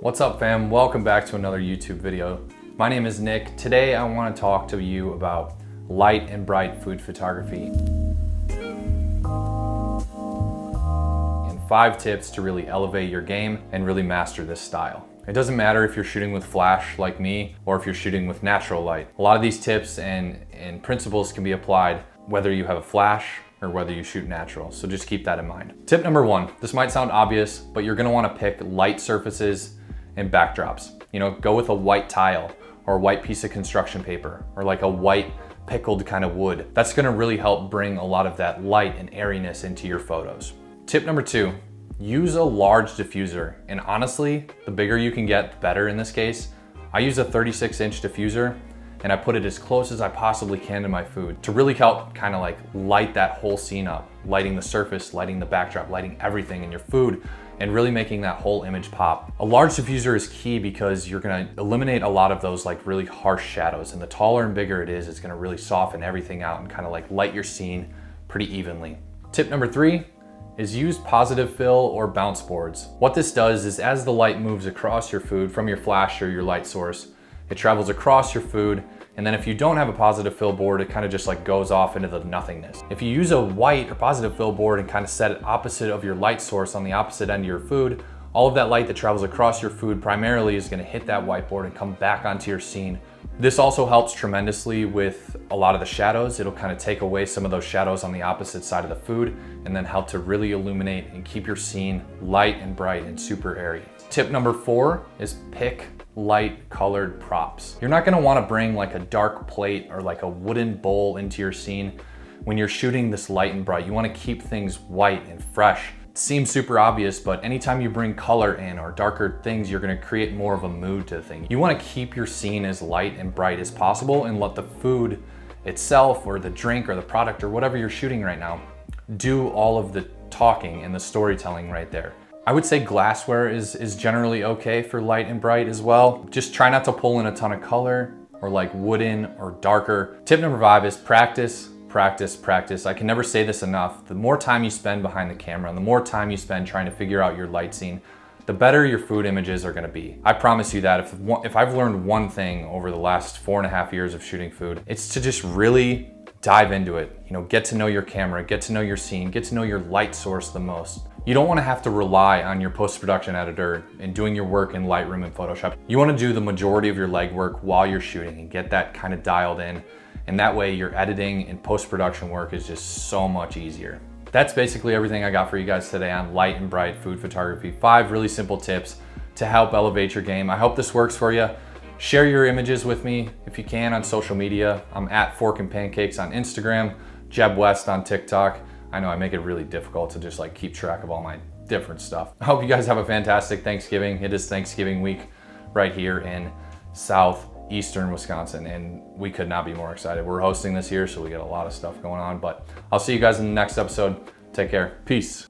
What's up, fam? Welcome back to another YouTube video. My name is Nick. Today I want to talk to you about light and bright food photography and 5 tips to really elevate your game and really master this style. It doesn't matter if you're shooting with flash like me or if you're shooting with natural light. A lot of these tips and principles can be applied whether you have a flash or whether you shoot natural. So just keep that in mind. Tip number 1, this might sound obvious, but you're gonna wanna pick light surfaces and backdrops. You know, go with a white tile or a white piece of construction paper or like a white pickled kind of wood. That's gonna really help bring a lot of that light and airiness into your photos. Tip number 2, use a large diffuser. And honestly, the bigger you can get, the better in this case. I use a 36-inch diffuser and I put it as close as I possibly can to my food to really help kind of like light that whole scene up, lighting the surface, lighting the backdrop, lighting everything in your food, and really making that whole image pop. A large diffuser is key because you're gonna eliminate a lot of those like really harsh shadows, and the taller and bigger it is, it's gonna really soften everything out and kind of like light your scene pretty evenly. Tip number 3 is use positive fill or bounce boards. What this does is as the light moves across your food from your flash or your light source, it travels across your food, and then if you don't have a positive fill board, it kind of just like goes off into the nothingness. If you use a white or positive fill board and kind of set it opposite of your light source on the opposite end of your food, all of that light that travels across your food primarily is gonna hit that whiteboard and come back onto your scene. This also helps tremendously with a lot of the shadows. It'll kind of take away some of those shadows on the opposite side of the food and then help to really illuminate and keep your scene light and bright and super airy. Tip number 4 is pick light colored props. You're not gonna wanna bring like a dark plate or like a wooden bowl into your scene when you're shooting this light and bright. You wanna keep things white and fresh. It seems super obvious, but anytime you bring color in or darker things, you're gonna create more of a mood to the thing. You wanna keep your scene as light and bright as possible and let the food itself or the drink or the product or whatever you're shooting right now do all of the talking and the storytelling right there. I would say glassware is generally okay for light and bright as well. Just try not to pull in a ton of color or like wooden or darker. Tip number 5 is practice, practice, practice. I can never say this enough. The more time you spend behind the camera and the more time you spend trying to figure out your light scene, the better your food images are gonna be. I promise you that if I've learned one thing over the last 4.5 years of shooting food, it's to just really dive into it. You know, get to know your camera, get to know your scene, get to know your light source the most. You don't want to have to rely on your post-production editor and doing your work in Lightroom and Photoshop. You want to do the majority of your legwork while you're shooting and get that kind of dialed in. And that way your editing and post-production work is just so much easier. That's basically everything I got for you guys today on light and bright food photography. 5 really simple tips to help elevate your game. I hope this works for you. Share your images with me if you can on social media. I'm at Fork and Pancakes on Instagram, Jeb West on TikTok. I know I make it really difficult to just like keep track of all my different stuff. I hope you guys have a fantastic Thanksgiving. It is Thanksgiving week right here in southeastern Wisconsin, and we could not be more excited. We're hosting this year, so we got a lot of stuff going on, but I'll see you guys in the next episode. Take care. Peace.